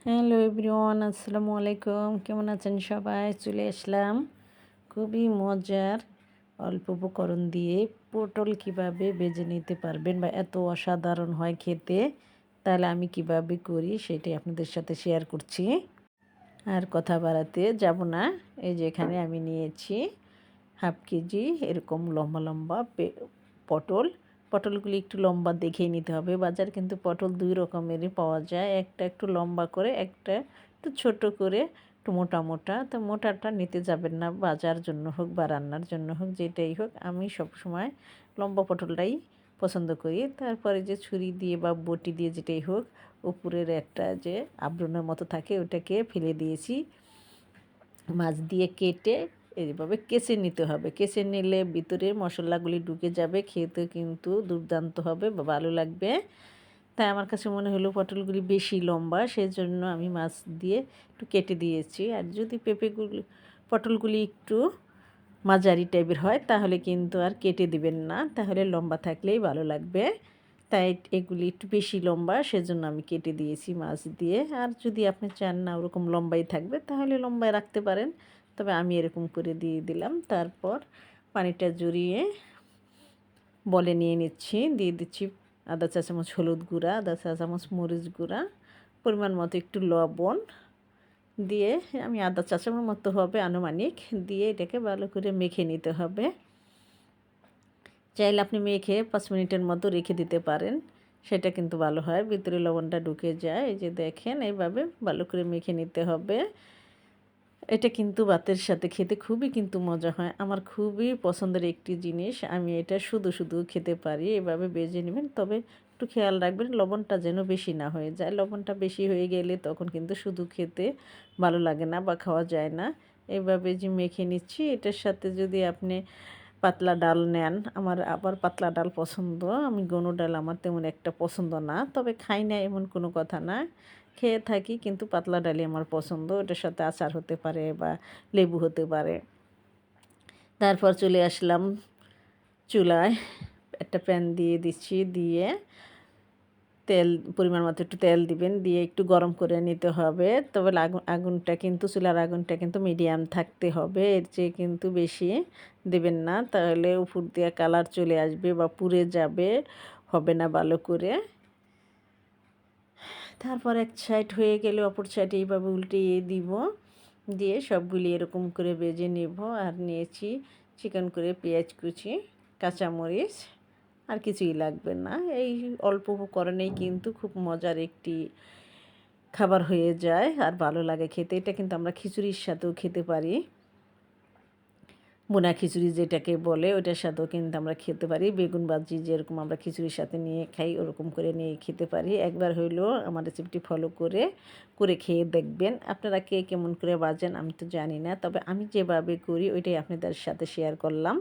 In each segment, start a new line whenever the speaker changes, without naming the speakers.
Hello everyone, আসসালামু আলাইকুম। কেমন আছেন সবাই? চলে আসলাম খুবই মজার অল্প উপকরণ দিয়ে পটল কিভাবে ভেজে নিতে পারবেন বা এত অসাধারণ হয় খেতে, তাহলে আমি কিভাবে করি সেটাই আপনাদের সাথে শেয়ার করছি। আর কথা বাড়াতে যাব না। এই যে এখানে আমি নিয়েছি হাফ কেজি এরকম লম্বা লম্বা পটল। পটলগুলি একটু লম্বা দেখেই নিতে হবে। বাজার কিন্তু পটল দুই রকমেরই পাওয়া যায়, একটা একটু লম্বা করে, একটা একটু ছোট করে, একটু মোটা মোটা। তো মোটাটা নিতে যাবেন না, বাজার জন্য হোক বা রান্নার জন্য হোক, যেটাই হোক। আমি সবসময় লম্বা পটলটাই পছন্দ করি। তারপরে যে ছুরি দিয়ে বা বটি দিয়ে যেটাই হোক, উপরের একটা যে আবরণের মতো থাকে ওটাকে ফেলে দিয়েছি। মাছ দিয়ে কেটে এইভাবে কেচে নিতে হবে। কেচে নিলে ভিতরে মশলাগুলি ঢুকে যাবে, খেতে কিন্তু দুর্দান্ত হবে বা ভালো লাগবে। তাই আমার কাছে মনে হলো পটলগুলি বেশি লম্বা, সেজন্য আমি মাছ দিয়ে একটু কেটে দিয়েছি। আর যদি পটলগুলি একটু মাঝারি টাইপের হয় তাহলে কিন্তু আর কেটে দিবেন না, তাহলে লম্বা থাকলেই ভালো লাগবে। তাই এগুলি একটু বেশি লম্বা, সেজন্য আমি কেটে দিয়েছি মাছ দিয়ে। আর যদি আপনি চান না ওরকম লম্বাই থাকবে তাহলে লম্বায় রাখতে পারেন, তবে আমি এরকম করে দিয়ে দিলাম। তারপর পানিটা জড়িয়ে বলে নিয়ে নিচ্ছি। দিয়ে দিচ্ছি আধা চা চামচ হলুদ গুঁড়া, আধা চা চামচ মরিচ গুঁড়া, পরিমাণ মতো একটু লবণ দিয়ে, আমি আধা চা চামচ মতো হবে আনুমানিক, দিয়ে এটাকে ভালো করে মেখে নিতে হবে। চাইলে আপনি মেখে 5 মিনিটের মতো রেখে দিতে পারেন, সেটা কিন্তু ভালো হয়, ভিতরে লবণটা ঢুকে যায়। এই যে দেখেন, এইভাবে ভালো করে মেখে নিতে হবে। এটা কিন্তু ভাতের সাথে খেতে খুবই কিন্তু মজা হয়। আমার খুবই পছন্দের একটি জিনিস। আমি এটা শুধু শুধু খেতে পারি। এভাবে ভেজে নেবেন, তবে একটু খেয়াল রাখবেন লবণটা যেন বেশি না হয়ে যায়। লবণটা বেশি হয়ে গেলে তখন কিন্তু শুধু খেতে ভালো লাগে না বা খাওয়া যায় না। এভাবে যে মেখে নিচ্ছি, এটার সাথে যদি আপনি পাতলা ডাল নেন, আমার আবার পাতলা ডাল পছন্দ। আমি ঘন ডাল আমার তেমন একটা পছন্দ না, তবে খাই না এমন কোনো কথা না, খেয়ে থাকি, কিন্তু পাতলা ডালই আমার পছন্দ। ওটার সাথে আচার হতে পারে বা লেবু হতে পারে। তারপর চলে আসলাম চুলায়, একটা প্যান দিয়ে দিচ্ছি, দিয়ে তেল পরিমাণ মতো একটু তেল দিবেন, দিয়ে একটু গরম করে নিতে হবে। তবে আগুনটা কিন্তু, চুলার আগুনটা কিন্তু মিডিয়াম থাকতে হবে, এর চেয়ে কিন্তু বেশি দেবেন না, তাহলে উপর দিয়ে কালার চলে আসবে বা পুড়ে যাবে, হবে না ভালো করে। তারপর এক সাইড হয়ে গেলে অপর সাইডে এইভাবে উল্টিয়ে দিব, দিয়ে সবগুলি এরকম করে ভেজে নেব। আর নিয়েছি চিকন করে পেঁয়াজ কুচি, কাঁচামরিচ, আর কিছুই লাগবে না। এই অল্প উপকরণেই কিন্তু খুব মজার একটি খাবার হয়ে যায় আর ভালো লাগে খেতে। এটা কিন্তু আমরা খিচুড়ির সাথেও খেতে পারি, বোনা খিচুড়ি যেটাকে বলে, ওইটার সাথেও কিন্তু আমরা খেতে পারি। বেগুন ভাজি যেরকম আমরা খিচুড়ির সাথে নিয়ে খাই, ওরকম করে নিয়ে খেতে পারি। একবার হইলেও আমার রেসিপিটি ফলো করে করে খেয়ে দেখবেন। আপনারা কে কেমন করে ভাজেন আমি তো জানি না, তবে আমি যেভাবে করি ওইটাই আপনাদের সাথে শেয়ার করলাম।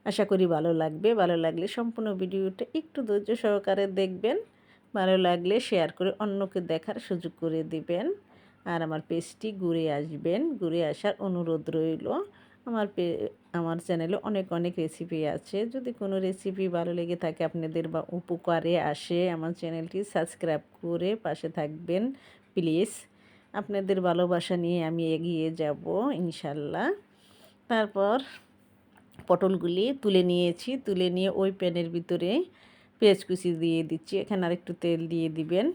আশা করি ভালো লাগবে। ভালো লাগলে সম্পূর্ণ ভিডিওটা একটু ধৈর্য সহকারে দেখবেন। ভালো লাগলে শেয়ার করে অন্যকে দেখার সুযোগ করে দিবেন। আর আমার পেজটি ঘুরে আসবেন, ঘুরে আসার অনুরোধ রইল। আমার আমার চ্যানেলে অনেক অনেক রেসিপি আছে। যদি কোনো রেসিপি ভালো লেগে থাকে আপনাদের বা উপকারে আসে, আমার চ্যানেলটি সাবস্ক্রাইব করে পাশে থাকবেন প্লিজ। আপনাদের ভালোবাসা নিয়ে আমি এগিয়ে যাব ইনশাল্লাহ। তারপর পটলগুলি তুলে নিয়েছি, তুলে নিয়ে ওই প্যানের ভিতরে পেঁয়াজ কুচি দিয়ে দিচ্ছি। এখানে আরেকটু তেল দিয়ে দিবেন,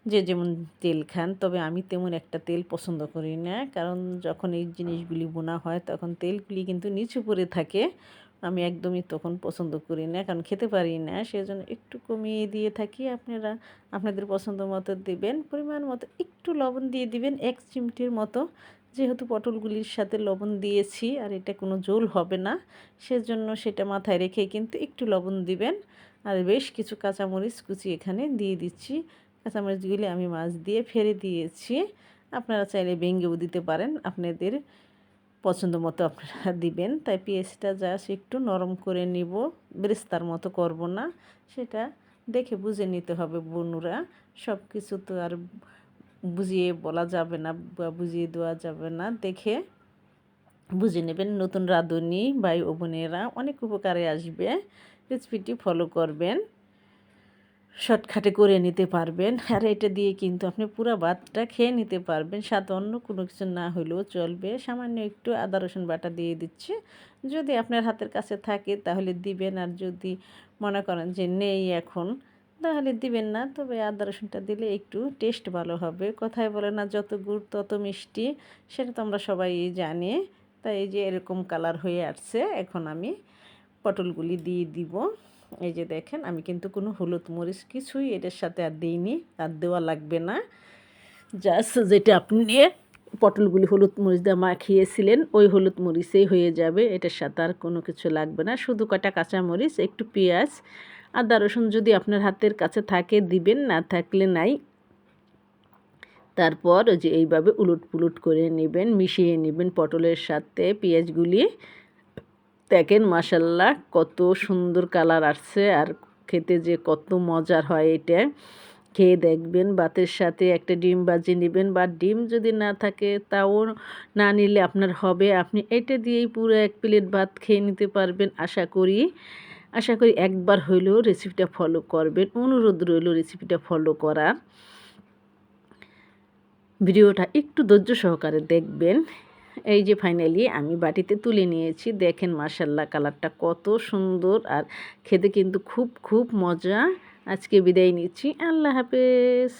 যে যেমন তেল খান। তবে আমি তেমন একটা তেল পছন্দ করি না, কারণ যখন এই জিনিসগুলি বোনা হয় তখন তেলগুলি কিন্তু নিচু পড়ে থাকে। আমি একদমই তখন পছন্দ করি না, কারণ খেতে পারি না, সেজন্য একটু কমিয়ে দিয়ে থাকি। আপনারা আপনাদের পছন্দ মতো দেবেন, পরিমাণ মতো একটু লবণ দিয়ে দিবেন, 1 চিমটির মতো, যেহেতু পটলগুলির সাথে লবণ দিয়েছি আর এটা কোনো ঝোল হবে না, সেজন্য সেটা মাথায় রেখে কিন্তু একটু লবণ দিবেন। আর বেশ কিছু কাঁচামরিচ কুচি এখানে দিয়ে দিচ্ছি। কাঁচামরিচগুলি আমি মাছ দিয়ে ফেলে দিয়েছি, আপনারা চাইলে ভেঙেও দিতে পারেন, আপনাদের পছন্দ মতো আপনারা দিবেন। তাই পেঁয়াজটা জাস্ট একটু নরম করে নিব, বেরেস্তার মতো করব না, সেটা দেখে বুঝে নিতে হবে বন্ধুরা। সব কিছু তো আর বুঝিয়ে বলা যাবে না বা বুঝিয়ে দেওয়া যাবে না, দেখে বুঝে নেবেন। নতুন রাঁধুনি ভাই ও বোনেরা অনেক উপকারে আসবে, রেসিপিটি ফলো করবেন। শর্টকাটে করে নিতে পারবেন। আর এটা দিয়ে কিন্তু আপনি পুরা ভাতটা খেয়ে নিতে পারবেন। সাথে অন্য কোনো কিছু না হলেও চলবে। সামান্য একটু আদা রসুন বাটা দিয়ে দিচ্ছি। যদি আপনার হাতের কাছে থাকে তাহলে দিবেন, আর যদি মনে করেন যে নেই এখন তাহলে দিবেন না। তবে আদা রসুনটা দিলে একটু টেস্ট ভালো হবে। কথায় বলে না, যত গুড় তত মিষ্টি, সেটা তো আমরা সবাই জানি। তাই এই যে এরকম কালার হয়ে আসছে, এখন আমি পটলগুলি দিয়ে দিব। এই যে দেখেন, আমি কিন্তু কোনো হলুদ মরিচ কিছুই এটার সাথে আর দিইনি, আর দেওয়া লাগবে না। জাস্ট যেটা আপনি পটলগুলি হলুদ মরিচ দিয়ে মাখিয়েছিলেন ওই হলুদ মরিচেই হয়ে যাবে, এটার সাথে আর কোনো কিছু লাগবে না। শুধু কটা কাঁচামরিচ, একটু পেঁয়াজ, আদা রসুন যদি আপনার হাতের কাছে থাকে দিবেন, না থাকলে নাই। তারপর ওই যে এইভাবে উলট পুলট করে নেবেন, মিশিয়ে নেবেন পটলের সাথে পেঁয়াজগুলি। দেখেন মাশাল্লাহ কত সুন্দর কালার আসছে, আর খেতে যে কত মজার হয় এটা। খেয়ে দেখবেন। ভাতের সাথে একটা ডিম ভাজি নেবেন, বা ডিম যদি না থাকে তাও না নিলে আপনার হবে, আপনি এটা দিয়েই পুরো 1 প্লেট ভাত খেয়ে নিতে পারবেন। আশা করি একবার হইলেও রেসিপিটা ফলো করবেন। অনুরোধ রইল রেসিপিটা ফলো করার। ভিডিওটা একটু ধৈর্য সহকারে দেখবেন। এই যে ফাইনালি আমি বাটিতে তুলে নিয়েছি। দেখেন মাশাল্লাহ কালারটা কত সুন্দর, আর খেতে কিন্তু খুব খুব মজা। আজকে বিদায় নিচ্ছি। আল্লাহ হাফেজ।